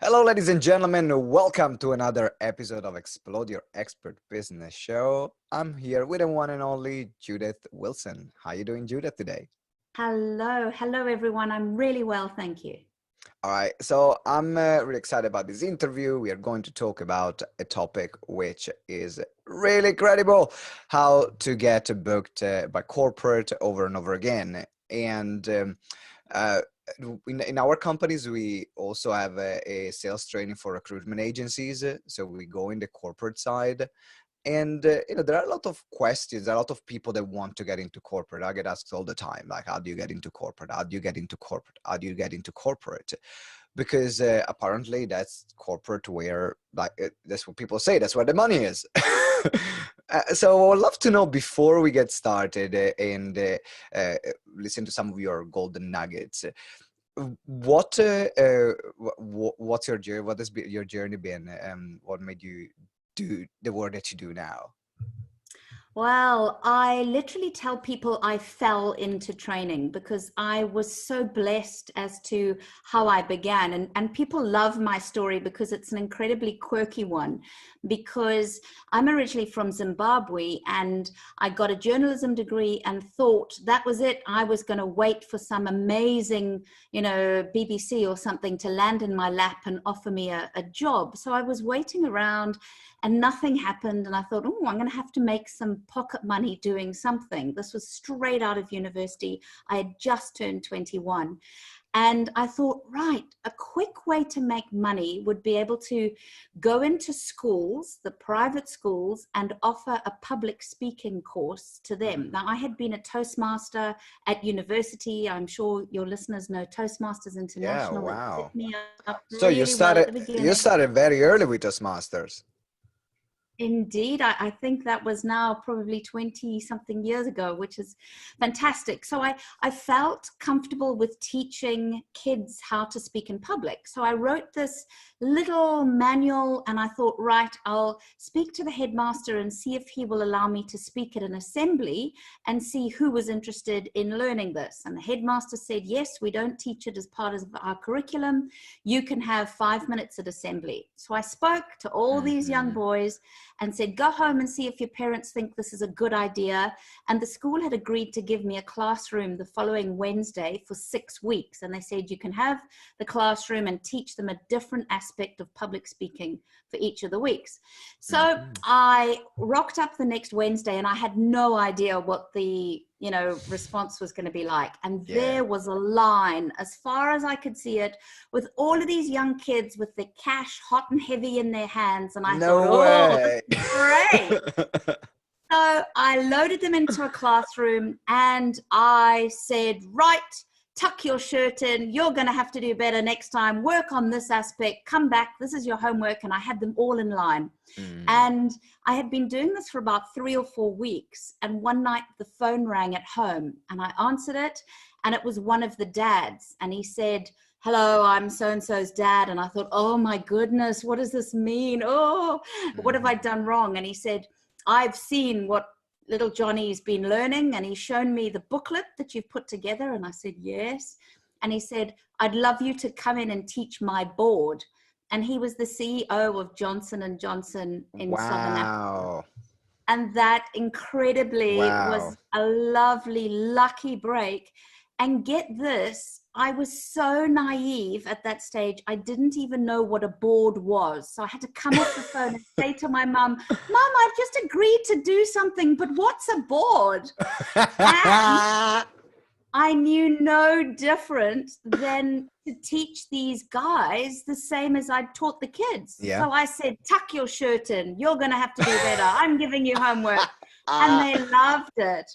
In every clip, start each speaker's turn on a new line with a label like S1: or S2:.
S1: Hello, ladies and gentlemen. Welcome to another episode of Explode Your Expert Business Show. I'm here with the one and only Judith Wilson. How are you doing, Judith, today?
S2: Hello everyone. I'm really well, thank you.
S1: All right, so I'm really excited about this interview. We are going to talk about a topic which is really credible: how to get booked by corporate over and over again. And uh, in our companies, we also have a sales training for recruitment agencies. So we go in the corporate side. And there are a lot of questions, a lot of people that want to get into corporate. I get asked all the time, like, how do you get into corporate? How do you get into corporate? How do you get into corporate? Because apparently that's corporate where, that's what people say, that's where the money is. So I'd love to know, before we get started and listen to some of your golden nuggets, what's your journey? What has your journey been? What made you do the work that you do now?
S2: Well, I literally tell people I fell into training because I was so blessed as to how I began. And people love my story because it's an incredibly quirky one, because I'm originally from Zimbabwe and I got a journalism degree and thought that was it. I was going to wait for some amazing, BBC or something to land in my lap and offer me a job. So I was waiting around and nothing happened. And I thought, I'm going to have to make some pocket money doing something. This was straight out of university. I had just turned 21. And I thought, right, a quick way to make money would be able to go into schools, the private schools, and offer a public speaking course to them. Now, I had been a Toastmaster at university. I'm sure your listeners know Toastmasters International.
S1: Yeah, wow. So
S2: Really
S1: you started very early with Toastmasters.
S2: Indeed. I think that was now probably 20 something years ago, which is fantastic. So I felt comfortable with teaching kids how to speak in public. So I wrote this little manual and I thought, right, I'll speak to the headmaster and see if he will allow me to speak at an assembly and see who was interested in learning this. And the headmaster said, yes, we don't teach it as part of our curriculum. You can have 5 minutes at assembly. So I spoke to all these young boys and said, go home and see if your parents think this is a good idea. And the school had agreed to give me a classroom the following Wednesday for 6 weeks. And they said, you can have the classroom and teach them a different aspect of public speaking for each of the weeks. So I rocked up the next Wednesday and I had no idea what the response was going to be like. And there was a line as far as I could see it with all of these young kids with the cash hot and heavy in their hands. And I thought, great. So I loaded them into a classroom and I said, right, tuck your shirt in. You're going to have to do better next time. Work on this aspect. Come back. This is your homework. And I had them all in line. And I had been doing this for about 3 or 4 weeks. And one night the phone rang at home and I answered it. And it was one of the dads. And he said, hello, I'm so-and-so's dad. And I thought, oh my goodness, what does this mean? Oh, what have I done wrong? And he said, I've seen what little Johnny's been learning, and he's shown me the booklet that you've put together. And I said, yes. And he said, I'd love you to come in and teach my board. And he was the CEO of Johnson & Johnson in Southern Africa. And that incredibly was a lovely, lucky break. And get this, I was so naive at that stage, I didn't even know what a board was. So I had to come off the phone and say to my mum, I've just agreed to do something, but what's a board? And I knew no different than to teach these guys the same as I'd taught the kids. So I said, tuck your shirt in. You're going to have to do better. I'm giving you homework. And they loved it.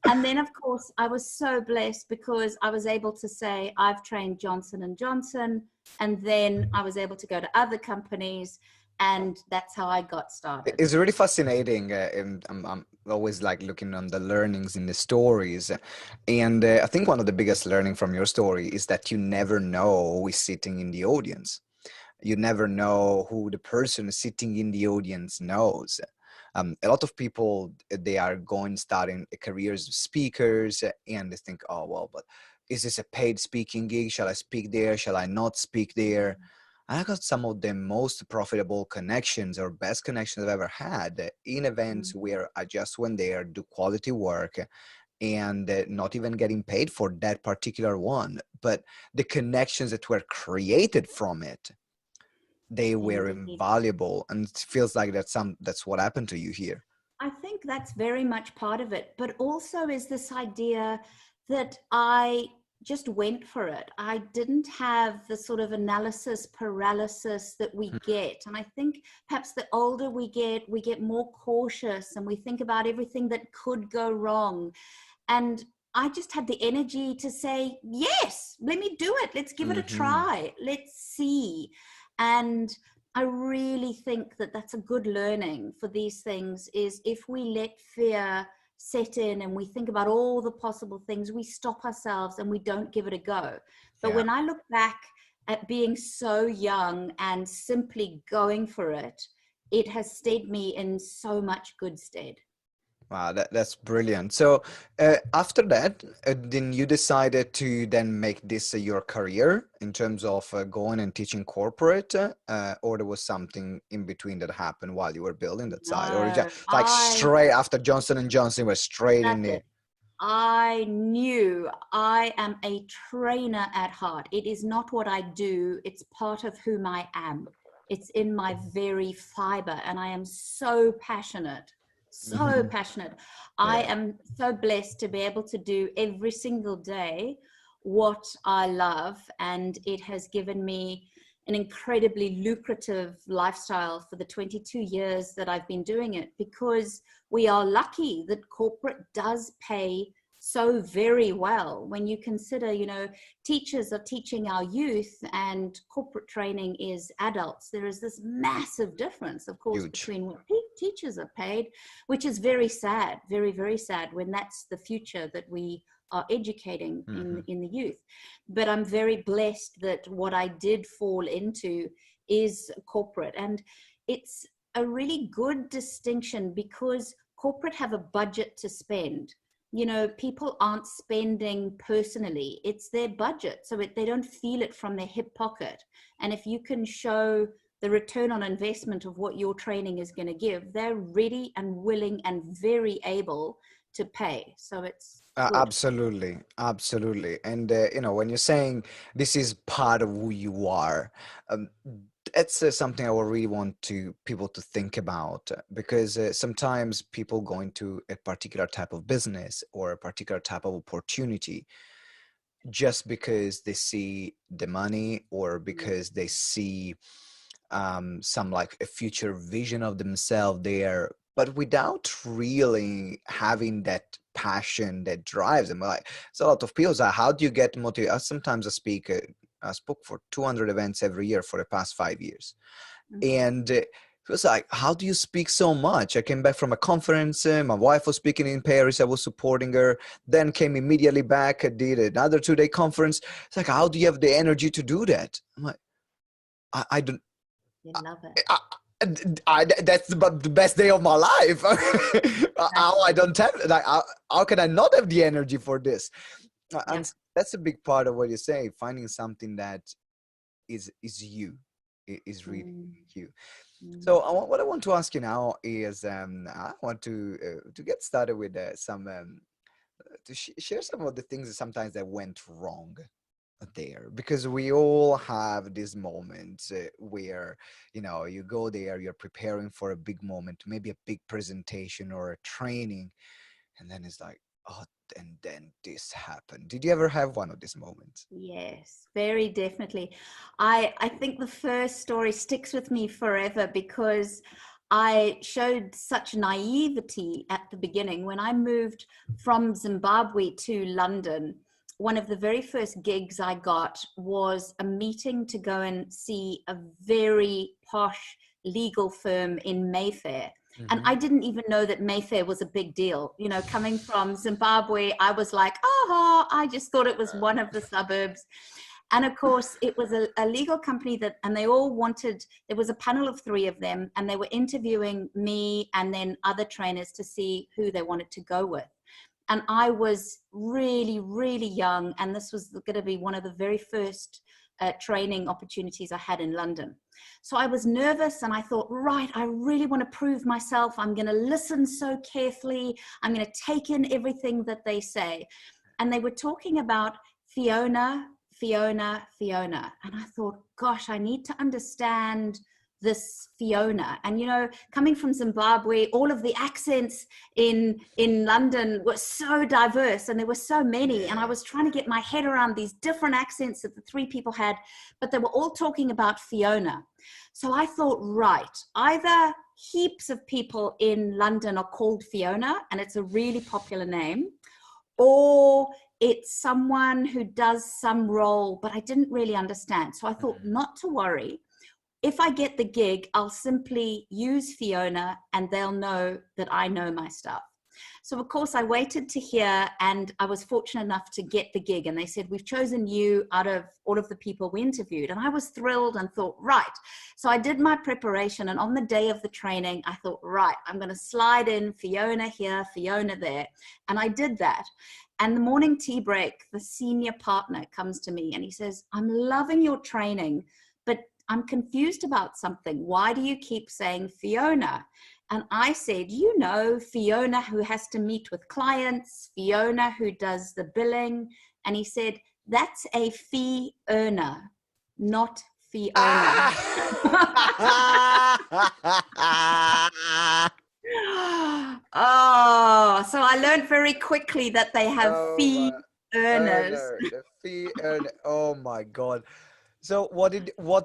S2: And then, of course, I was so blessed because I was able to say, I've trained Johnson & Johnson. And then I was able to go to other companies. And that's how I got started.
S1: It's really fascinating. And I'm always like looking on the learnings in the stories. And I think one of the biggest learning from your story is that you never know who is sitting in the audience. You never know who the person sitting in the audience knows. A lot of people, they are starting careers as speakers and they think, oh, well, but is this a paid speaking gig? Shall I speak there? Shall I not speak there? I got some of the most profitable connections or best connections I've ever had in events where I just went there, do quality work, and not even getting paid for that particular one. But the connections that were created from it, they were
S2: Indeed.
S1: invaluable. And it feels like that's what happened to you here.
S2: I think that's very much part of it, but also is this idea that I just went for it. I didn't have the sort of analysis paralysis that we get. And I think perhaps the older we get more cautious and we think about everything that could go wrong. And I just had the energy to say, yes, let me do it. Let's give it a try. Let's see. And I really think that that's a good learning for these things, is if we let fear set in and we think about all the possible things, we stop ourselves and we don't give it a go. But when I look back at being so young and simply going for it, it has stayed me in so much good stead.
S1: Wow, that's brilliant. So after that, then you decided to then make this your career in terms of going and teaching corporate, or there was something in between that happened while you were building that side, or you
S2: No,
S1: just like straight after Johnson and Johnson was straight in
S2: that's
S1: the.
S2: it. I knew I am a trainer at heart. It is not what I do. It's part of whom I am. It's in my very fiber. And I am so passionate, so passionate. I am so blessed to be able to do every single day what I love. And it has given me an incredibly lucrative lifestyle for the 22 years that I've been doing it, because we are lucky that corporate does pay so very well. When you consider, you know, teachers are teaching our youth and corporate training is adults, there is this massive difference, of course, between what teachers are paid, which is very sad, very, very sad, when that's the future that we are educating in the youth. But I'm very blessed that what I did fall into is corporate. And it's a really good distinction, because corporate have a budget to spend. You know, people aren't spending personally, it's their budget. So they don't feel it from their hip pocket. And if you can show the return on investment of what your training is going to give, they're ready and willing and very able to pay. So it's
S1: Absolutely, absolutely. And you know, when you're saying this is part of who you are, it's something I would really want people to think about, because sometimes people go into a particular type of business or a particular type of opportunity just because they see the money, or because they see some like a future vision of themselves there, but without really having that passion that drives them. Like, so a lot of people say, how do you get motivated? Sometimes I spoke for 200 events every year for the past 5 years. And it was like, how do you speak so much? I came back from a conference. My wife was speaking in Paris. I was supporting her. Then came immediately back. I did another 2-day conference. It's like, how do you have the energy to do that? I'm like, I don't.
S2: You love it.
S1: That's about the best day of my life. How I don't have, like, how can I not have the energy for this? And that's a big part of what you say. Finding something that is you, is really you. So what I want to ask you now is, I want to get started with some to share some of the things that sometimes that went wrong there, because we all have these moments where, you know, you go there, you're preparing for a big moment, maybe a big presentation or a training, and then it's like, oh, and then this happened. Did you ever have one of these moments?
S2: Yes, very definitely. I think the first story sticks with me forever, because I showed such naivety at the beginning. When I moved from Zimbabwe to London, one of the very first gigs I got was a meeting to go and see a very posh legal firm in Mayfair. And I didn't even know that Mayfair was a big deal. You know, coming from Zimbabwe, I was like, oh, I just thought it was one of the suburbs. And of course, it was a legal company and they all wanted, there was a panel of 3 of them, and they were interviewing me and then other trainers to see who they wanted to go with. And I was really, really young. And this was going to be one of the very first training opportunities I had in London. So I was nervous and I thought, right, I really want to prove myself. I'm going to listen so carefully. I'm going to take in everything that they say. And they were talking about Fiona. And I thought, gosh, I need to understand this Fiona. And, you know, coming from Zimbabwe, all of the accents in London were so diverse and there were so many. And I was trying to get my head around these different accents that the three people had, but they were all talking about Fiona. So I thought, right, either heaps of people in London are called Fiona and it's a really popular name, or it's someone who does some role, but I didn't really understand. So I thought, not to worry. If I get the gig, I'll simply use Fiona and they'll know that I know my stuff. So of course I waited to hear, and I was fortunate enough to get the gig, and they said, we've chosen you out of all of the people we interviewed. And I was thrilled and thought, right. So I did my preparation, and on the day of the training, I thought, right, I'm going to slide in Fiona here, Fiona there. And I did that. And the morning tea break, the senior partner comes to me and he says, I'm loving your training, but I'm confused about something. Why do you keep saying Fiona? And I said, you know, Fiona who has to meet with clients, Fiona who does the billing. And he said, that's a fee earner, not Fiona. Oh, so I learned very quickly that they have fee earners.
S1: The fee earner. Oh my God. So what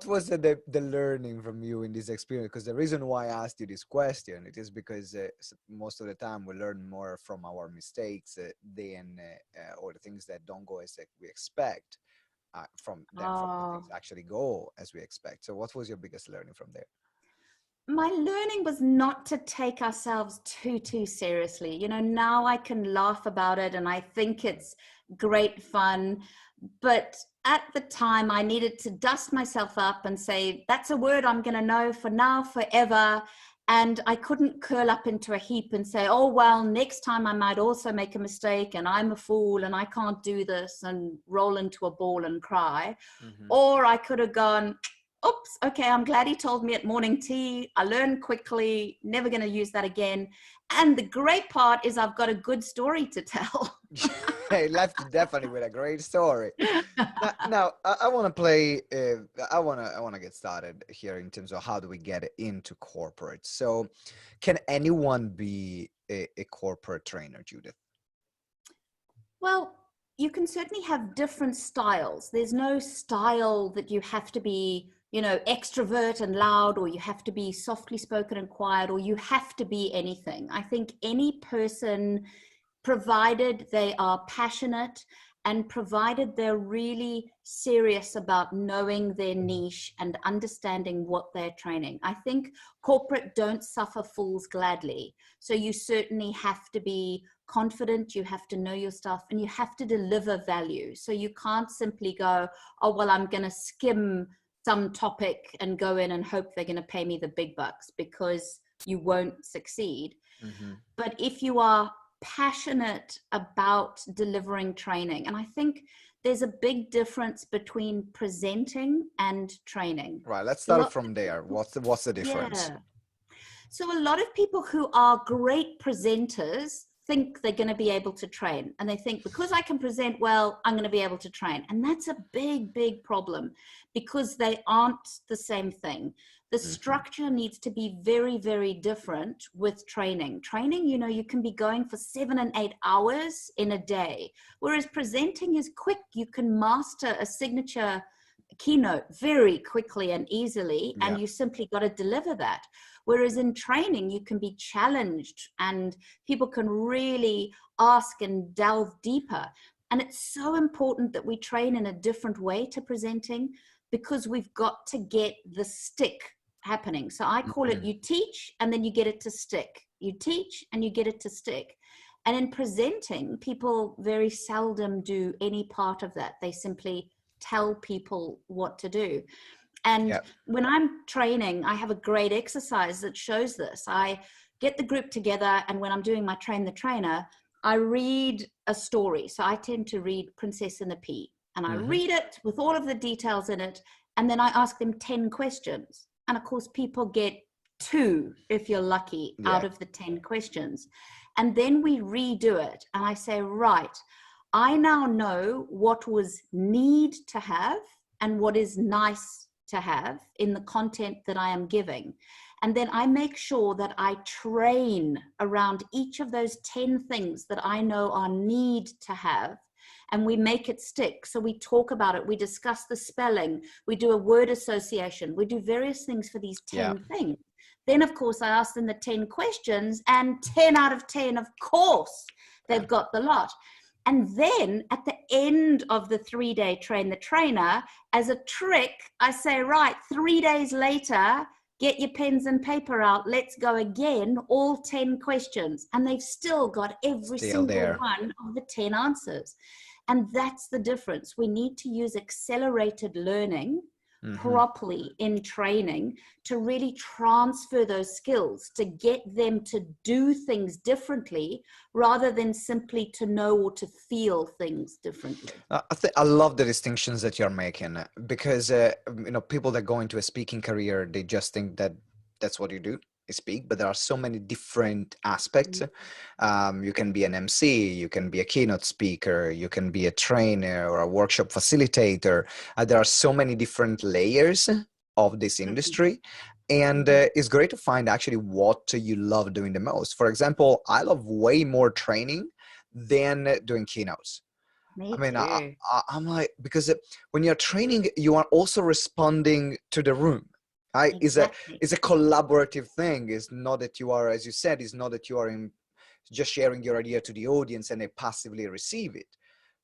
S1: was the learning from you in this experience? Because the reason why I asked you this question, it is because most of the time we learn more from our mistakes than or the things that don't go as we expect from the things actually go as we expect. So what was your biggest learning from there?
S2: My learning was not to take ourselves too seriously. You know, now I can laugh about it and I think it's great fun. But at the time, I needed to dust myself up and say, that's a word I'm going to know for now, forever. And I couldn't curl up into a heap and say, oh, well, next time I might also make a mistake and I'm a fool and I can't do this, and roll into a ball and cry. Mm-hmm. Or I could have gone, oops, okay, I'm glad he told me at morning tea. I learned quickly, never going to use that again. And the great part is I've got a good story to tell.
S1: Hey, left definitely with a great story. Now I want to play. I want to get started here in terms of how do we get into corporate. So, can anyone be a corporate trainer, Judith?
S2: Well, you can certainly have different styles. There's no style that you have to be, you know, extrovert and loud, or you have to be softly spoken and quiet, or you have to be anything. I think any person, provided they are passionate and provided they're really serious about knowing their niche and understanding what they're training. I think corporate don't suffer fools gladly. So you certainly have to be confident, you have to know your stuff, and you have to deliver value. So you can't simply go, oh, well, I'm going to skim some topic and go in and hope they're going to pay me the big bucks, because you won't succeed. Mm-hmm. But if you are passionate about delivering training, and I think there's a big difference between presenting and training.
S1: Right, let's start from there. What's the difference?
S2: Yeah. So a lot of people who are great presenters think they're going to be able to train, and they think, because I can present well, I'm going to be able to train. And that's a big problem, because they aren't the same thing. The structure needs to be very different with training. Training, you know, you can be going for 7 and 8 hours in a day, whereas presenting is quick. You can master a signature keynote very quickly and easily, and you simply got to deliver that. Whereas in training, you can be challenged and people can really ask and delve deeper. And it's so important that we train in a different way to presenting, because we've got to get the stick happening. So I call it, you teach and then you get it to stick. You teach and you get it to stick. And in presenting, people very seldom do any part of that. They simply tell people what to do. And when I'm training, I have a great exercise that shows this. I get the group together, and when I'm doing my train the trainer, I read a story. So I tend to read Princess and the Pea. and I read it with all of the details in it, and then I ask them 10 questions. And of course, people get 2, if you're lucky, out of the 10 questions. And then we redo it, and I say, right, I now know what was need to have and what is nice to have in the content that I am giving. And then I make sure that I train around each of those 10 things that I know are need to have, and we make it stick. So we talk about it, we discuss the spelling, we do a word association, we do various things for these 10 things. Then, of course, I ask them the 10 questions, and 10 out of 10, of course, they've got the lot. And then at the end of the 3-day train the trainer, as a trick, I say, right, 3 days later, get your pens and paper out. Let's go again, all 10 questions. And they've still got every single one of the 10 answers. And that's the difference. We need to use accelerated learning properly in training to really transfer those skills, to get them to do things differently rather than simply to know or to feel things differently.
S1: I love the distinctions that you're making, because people that go into a speaking career, they just think that that's what you do, speak, but there are so many different aspects. You can be an MC, you can be a keynote speaker, you can be a trainer or a workshop facilitator. There are so many different layers of this industry, and it's great to find actually what you love doing the most. For example, I love way more training than doing keynotes. I'm like, because when you're training, you are also responding to the room.
S2: Exactly.
S1: It's a collaborative thing. It's not that you are, as you said, it's not that you are just sharing your idea to the audience and they passively receive it.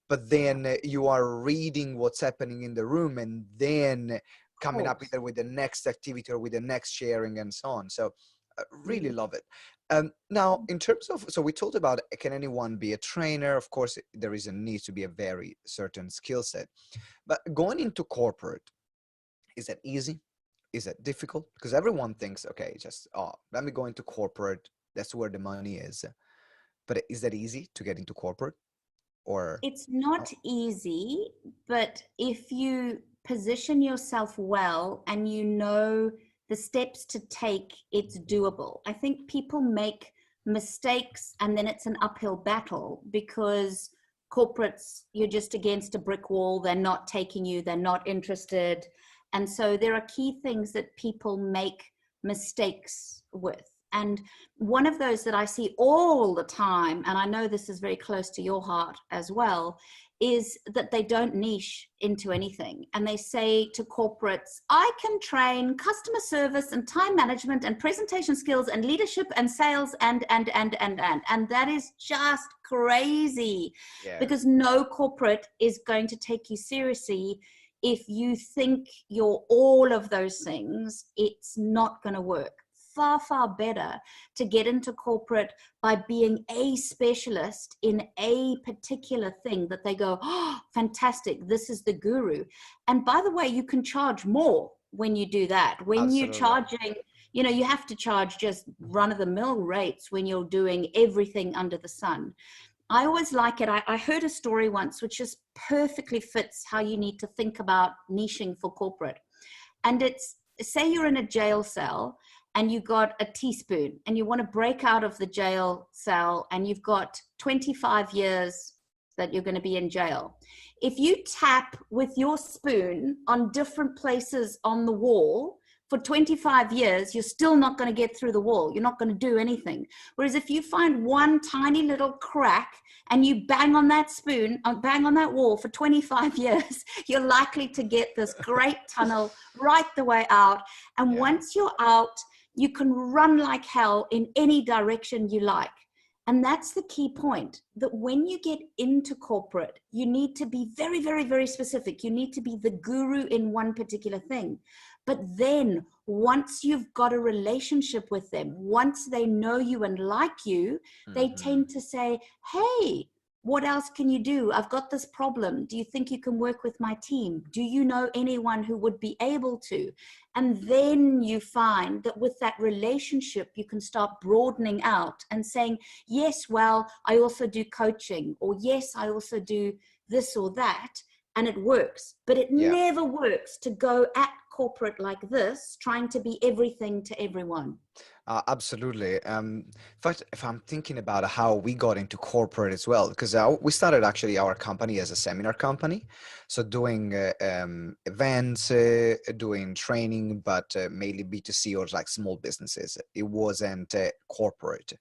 S1: But then you are reading what's happening in the room and then coming up either with the next activity or with the next sharing and so on. So I really love it. Now, in terms of, so we talked about, can anyone be a trainer? Of course, there is a need to be a very certain skill set. But going into corporate, is that easy? Is that difficult? Because everyone thinks, okay, let me go into corporate. That's where the money is. But is that easy to get into corporate? Or
S2: it's not easy, but if you position yourself well and you know the steps to take, it's doable. I think people make mistakes and then it's an uphill battle because corporates, you're just against a brick wall. They're not taking you. They're not interested. And so there are key things that people make mistakes with. And one of those that I see all the time, and I know this is very close to your heart as well, is that they don't niche into anything. And they say to corporates, I can train customer service and time management and presentation skills and leadership and sales and that is just crazy. Because no corporate is going to take you seriously. If you think you're all of those things, it's not going to work. Far better to get into corporate by being a specialist in a particular thing that they go, oh, fantastic, this is the guru. And by the way, you can charge more when you do that. When you're charging, you have to charge just run-of-the-mill rates when you're doing everything under the sun. I always like it. I heard a story once which just perfectly fits how you need to think about niching for corporate. And it's, say you're in a jail cell and you got a teaspoon and you want to break out of the jail cell and you've got 25 years that you're going to be in jail. If you tap with your spoon on different places on the wall for 25 years, you're still not going to get through the wall. You're not going to do anything. Whereas if you find one tiny little crack and you bang on that spoon, bang on that wall for 25 years, you're likely to get this great tunnel right the way out. And once you're out, you can run like hell in any direction you like. And that's the key point, that when you get into corporate, you need to be very, very, very specific. You need to be the guru in one particular thing. But then once you've got a relationship with them, once they know you and like you, they tend to say, hey, what else can you do? I've got this problem. Do you think you can work with my team? Do you know anyone who would be able to? And then you find that with that relationship, you can start broadening out and saying, yes, well, I also do coaching, or yes, I also do this or that. and it works, but it
S1: Yeah.
S2: never works to go at corporate like this, trying to be everything to everyone.
S1: Absolutely. In fact, if I'm thinking about how we got into corporate as well, because we started actually our company as a seminar company, so doing events, doing training, but mainly B2C or like small businesses. It wasn't corporate.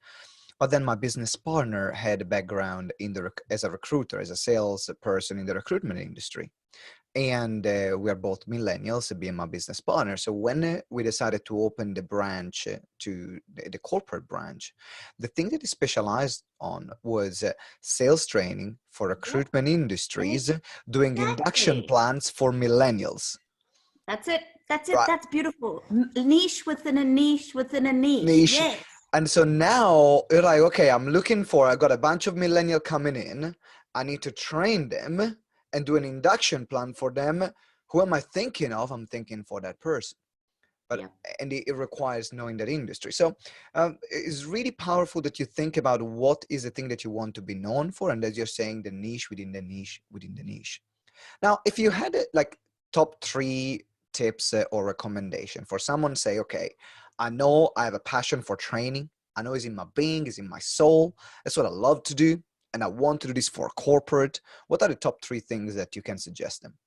S1: But then my business partner had a background in as a recruiter, as a salesperson in the recruitment industry. And we are both millennials, being my business partner. So when we decided to open the branch to the corporate branch, the thing that he specialized on was sales training for recruitment industries, doing induction
S2: Exactly.
S1: plans for millennials.
S2: That's it. That's it.
S1: Right.
S2: That's beautiful. Niche within a niche within a niche.
S1: Niche.
S2: Yes.
S1: And so now you're like, okay, I got a bunch of millennial coming in. I need to train them and do an induction plan for them. Who am I thinking of? I'm thinking for that person. But,
S2: Yeah.
S1: and it requires knowing that industry. So it's really powerful that you think about what is the thing that you want to be known for. And as you're saying, the niche within the niche within the niche. Now, if you had like top 3 tips or recommendation for someone, say, okay, I know I have a passion for training. I know it's in my being, it's in my soul. That's what I love to do. And I want to do this for corporate. What are the top 3 things that you can suggest them?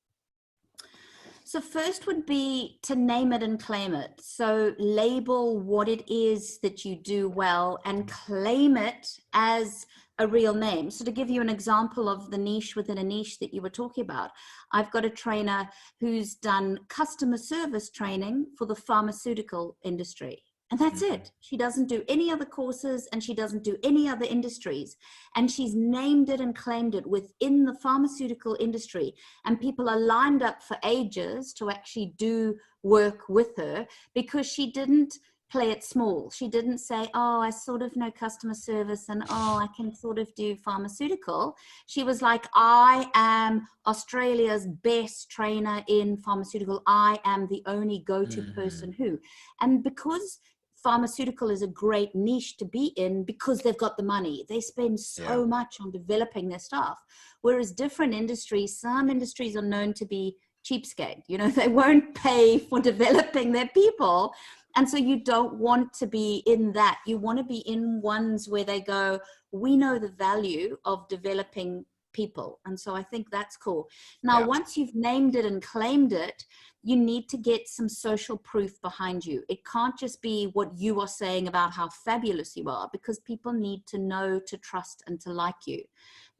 S2: So first would be to name it and claim it. So label what it is that you do well and claim it as a real name. So to give you an example of the niche within a niche that you were talking about, I've got a trainer who's done customer service training for the pharmaceutical industry. And that's it. She doesn't do any other courses and she doesn't do any other industries. And she's named it and claimed it within the pharmaceutical industry. And people are lined up for ages to actually do work with her because she didn't play it small. She didn't say, oh, I sort of know customer service and oh, I can sort of do pharmaceutical. She was like, I am Australia's best trainer in pharmaceutical. I am the only go-to person who. And because pharmaceutical is a great niche to be in because they've got the money. They spend so much on developing their stuff. Whereas different industries, some industries are known to be cheapskate. You know, they won't pay for developing their people. And so you don't want to be in that. You want to be in ones where they go, we know the value of developing people. And so I think that's cool. Now, once you've named it and claimed it, you need to get some social proof behind you. It can't just be what you are saying about how fabulous you are, because people need to know, to trust, and to like you.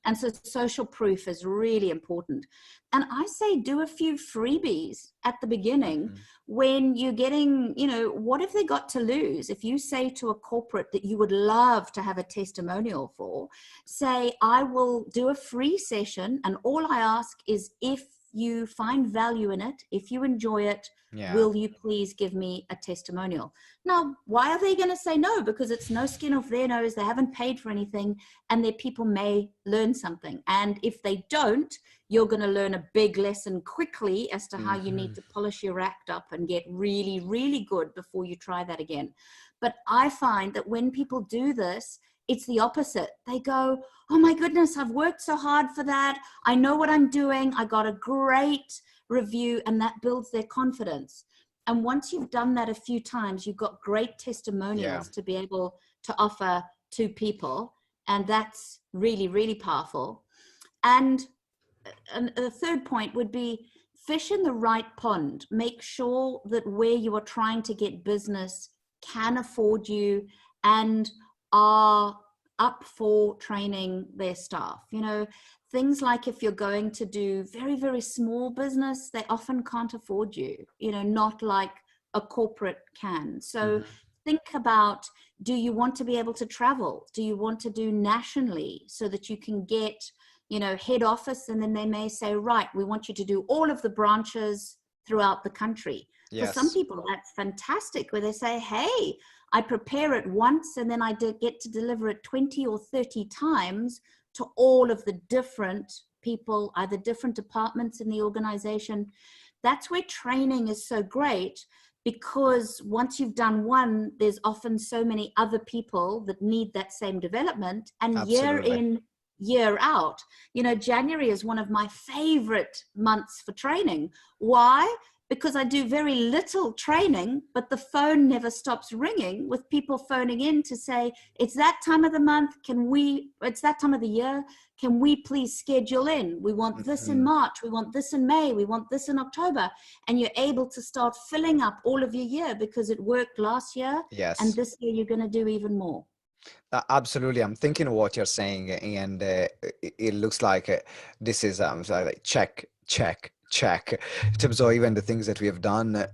S2: And so social proof is really important. And I say do a few freebies at the beginning when you're getting, you know, what have they got to lose? If you say to a corporate that you would love to have a testimonial for, say, I will do a free session and all I ask is if you find value in it, if you enjoy it, will you please give me a testimonial? Now, why are they going to say no? Because it's no skin off their nose. They haven't paid for anything and their people may learn something. And if they don't, you're going to learn a big lesson quickly as to how you need to polish your act up and get really, really good before you try that again. But I find that when people do this, it's the opposite. They go, oh my goodness, I've worked so hard for that. I know what I'm doing. I got a great review, and that builds their confidence. And once you've done that a few times, you've got great testimonials to be able to offer to people. And that's really, really powerful. And the third point would be fish in the right pond. Make sure that where you are trying to get business can afford you and are up for training their staff. You know, things like if you're going to do very, very small business, they often can't afford you, you know, not like a corporate can. So think about, do you want to be able to travel? Do you want to do nationally so that you can get, you know, head office, and then they may say, right, we want you to do all of the branches throughout the country. For some people, that's fantastic, where they say, hey, I prepare it once and then I get to deliver it 20 or 30 times to all of the different people, either different departments in the organization. That's where training is so great, because once you've done one, there's often so many other people that need that same development. And year in, year out. You know, January is one of my favorite months for training. Why? Because I do very little training, but the phone never stops ringing with people phoning in to say, it's that time of the month. It's that time of the year. Can we please schedule in? We want this in March. We want this in May. We want this in October. And you're able to start filling up all of your year because it worked last year.
S1: Yes.
S2: And this year you're going to do even more.
S1: Absolutely. I'm thinking of what you're saying, and it looks like this is like check, check, check, in terms of even the things that we have done.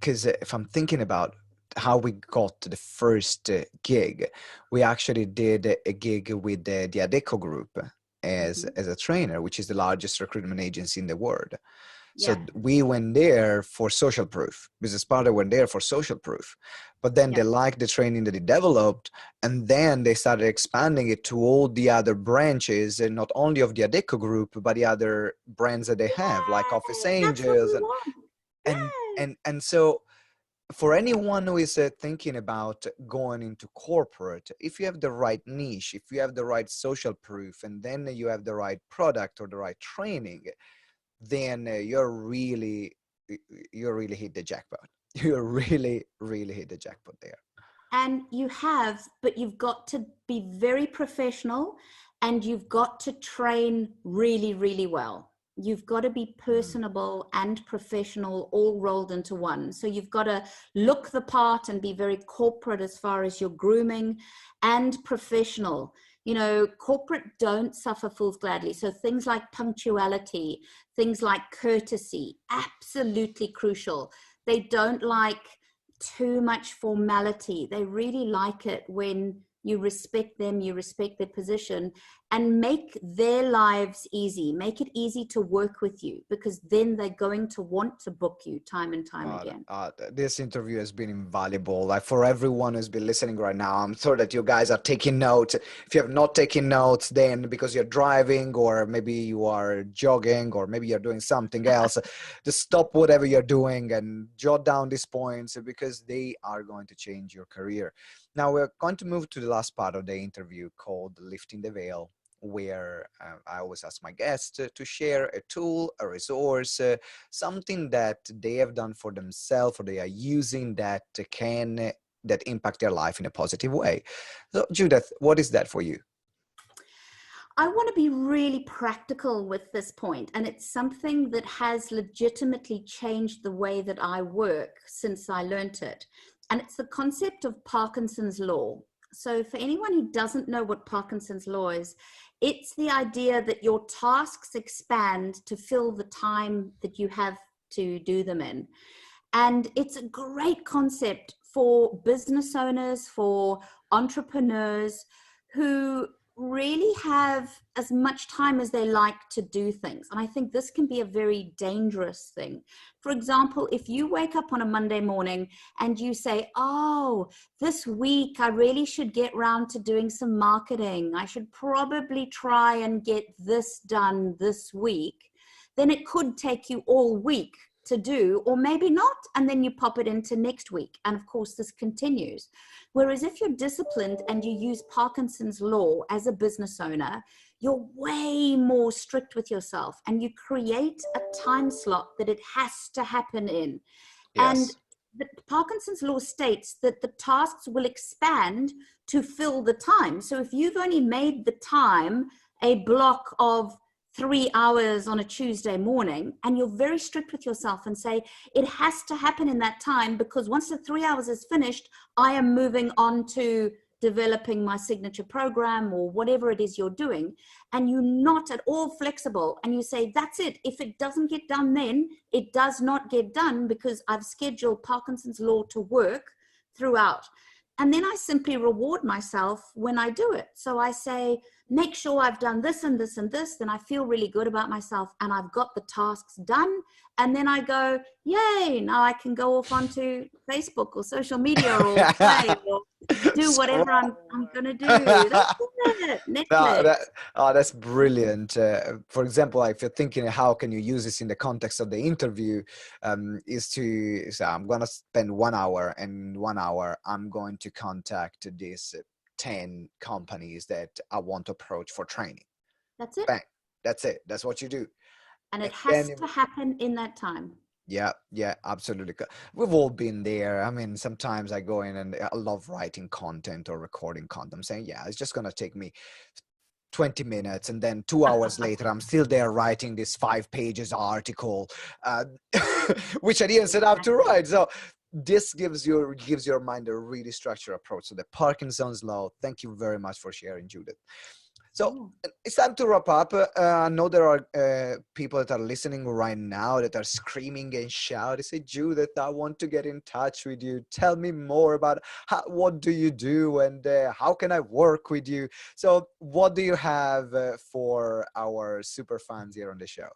S1: Because if I'm thinking about how we got to the first gig, we actually did a gig with the Adecco Group as a trainer, which is the largest recruitment agency in the world. So we went there for social proof. Business partner went there for social proof. But then they liked the training that they developed, and then they started expanding it to all the other branches, and not only of the Adecco Group, but the other brands that they have, like Office Angels. And so for anyone who is thinking about going into corporate, if you have the right niche, if you have the right social proof, and then you have the right product or the right training, then you really hit the jackpot. You really hit the jackpot there.
S2: And but you've got to be very professional, and you've got to train really, really well. You've got to be personable and professional all rolled into one. So you've got to look the part and be very corporate as far as your grooming, and professional. You know, corporate don't suffer fools gladly. So things like punctuality, things like courtesy, absolutely crucial. They don't like too much formality. They really like it when you respect them, you respect their position, and make their lives easy. Make it easy to work with you, because then they're going to want to book you time and time again.
S1: This interview has been invaluable. Like, for everyone who's been listening right now, I'm sure that you guys are taking notes. If you have not taken notes, then because you're driving, or maybe you are jogging, or maybe you're doing something else, just stop whatever you're doing and jot down these points, because they are going to change your career. Now we're going to move to the last part of the interview, called Lifting the Veil, where I always ask my guests to share a tool, a resource, something that they have done for themselves, or they are using that impact their life in a positive way. So Judith, what is that for you?
S2: I want to be really practical with this point, and it's something that has legitimately changed the way that I work since I learned it. And it's the concept of Parkinson's law. So for anyone who doesn't know what Parkinson's law is, it's the idea that your tasks expand to fill the time that you have to do them in. And it's a great concept for business owners, for entrepreneurs who really have as much time as they like to do things. And I think this can be a very dangerous thing. For example, if you wake up on a Monday morning and you say, oh, this week I really should get round to doing some marketing. I should probably try and get this done this week. Then it could take you all week to do, or maybe not, and then you pop it into next week. And of course, this continues. Whereas if you're disciplined and you use Parkinson's law as a business owner, you're way more strict with yourself, and you create a time slot that it has to happen in. Yes. And the Parkinson's law states that the tasks will expand to fill the time. So if you've only made the time a block of 3 hours on a Tuesday morning, and you're very strict with yourself and say, it has to happen in that time, because once the 3 hours is finished, I am moving on to developing my signature program or whatever it is you're doing, and you're not at all flexible, and you say, that's it. If it doesn't get done then, it does not get done, because I've scheduled Parkinson's law to work throughout. And then I simply reward myself when I do it. So I say, make sure I've done this and this and this, then I feel really good about myself, and I've got the tasks done. And then I go, yay, now I can go off onto Facebook or social media or play or do whatever I'm going to do. That's it. Netflix.
S1: That's brilliant. For example, if you're thinking how can you use this in the context of the interview, is to say, I'm going to spend 1 hour, and 1 hour I'm going to contact this 10 companies that I want to approach for training.
S2: That's it.
S1: Bang. That's it. That's what you do.
S2: And it has to happen in that time.
S1: Yeah, absolutely. We've all been there. I mean, sometimes I go in and I love writing content or recording content. I'm saying, yeah, it's just going to take me 20 minutes, and then 2 hours later I'm still there writing this 5 pages article, which I didn't set out to write. So this gives your mind a really structured approach. So the Parkinson's law. Thank you very much for sharing, Judith. So it's time to wrap up. I know there are people that are listening right now that are screaming and shouting. They say, Judith, I want to get in touch with you. Tell me more about what do you do, and how can I work with you? So what do you have for our super fans here on the show?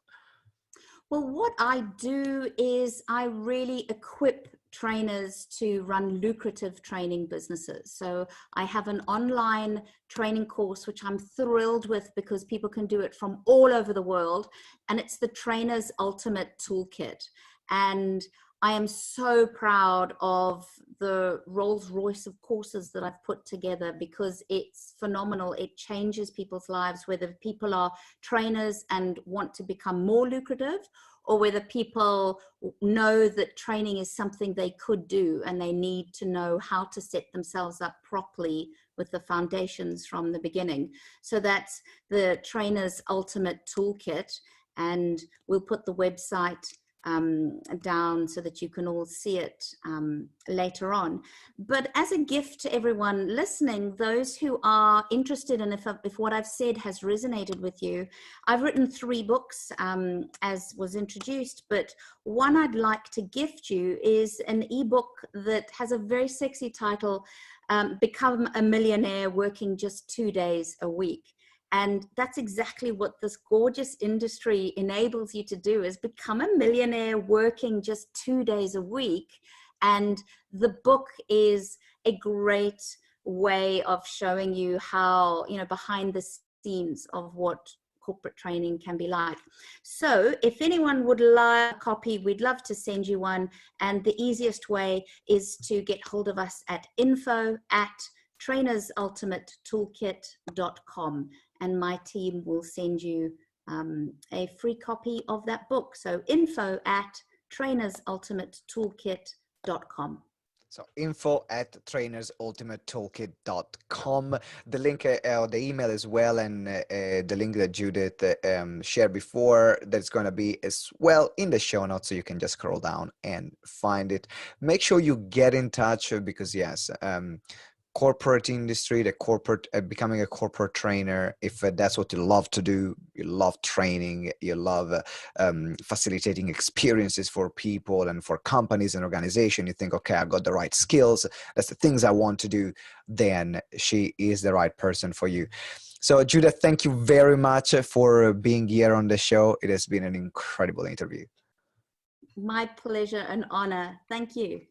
S2: Well, what I do is I really equip trainers to run lucrative training businesses. So I have an online training course, which I'm thrilled with because people can do it from all over the world. And it's the Trainers Ultimate Toolkit. And I am so proud of the Rolls Royce of courses that I've put together because it's phenomenal. It changes people's lives, whether people are trainers and want to become more lucrative, or whether people know that training is something they could do and they need to know how to set themselves up properly with the foundations from the beginning. So that's the Trainers Ultimate Toolkit, and we'll put the website down so that you can all see it later on. But as a gift to everyone listening, those who are interested in if what I've said has resonated with you, I've written 3 books as was introduced, but one I'd like to gift you is an ebook that has a very sexy title, Become a Millionaire Working Just 2 days a Week. And that's exactly what this gorgeous industry enables you to do, is become a millionaire working just 2 days a week. And the book is a great way of showing you how, behind the scenes of what corporate training can be like. So if anyone would like a copy, we'd love to send you one. And the easiest way is to get hold of us at info@trainersultimatetoolkit.com. And my team will send you a free copy of that book. So info@trainersultimatetoolkit.com.
S1: So info@trainersultimatetoolkit.com. The link or the email as well, and the link that Judith shared before, that's going to be as well in the show notes, so you can just scroll down and find it. Make sure you get in touch because yes, corporate industry, the corporate becoming a corporate trainer, if that's what you love to do, you love training, you love facilitating experiences for people and for companies and organizations, you think, okay, I've got the right skills, that's the things I want to do, then she is the right person for you. So Judith, thank you very much for being here on the show. It has been an incredible interview.
S2: My pleasure and honor. Thank you.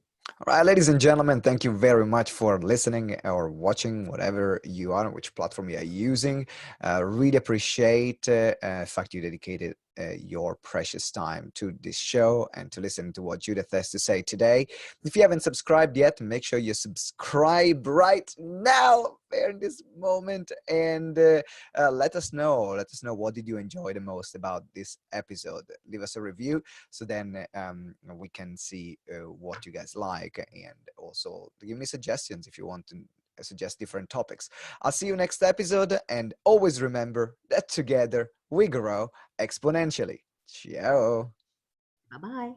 S1: All right, ladies and gentlemen, thank you very much for listening or watching, whatever you are, which platform you are using. Really appreciate the fact you dedicated your precious time to this show and to listen to what Judith has to say today. If you haven't subscribed yet, make sure you subscribe right now, in this moment, and let us know what did you enjoy the most about this episode. Leave us a review so then we can see what you guys like, and also give me suggestions if you want to suggest different topics. I'll see you next episode, and always remember that together we grow exponentially. Ciao.
S2: Bye-bye.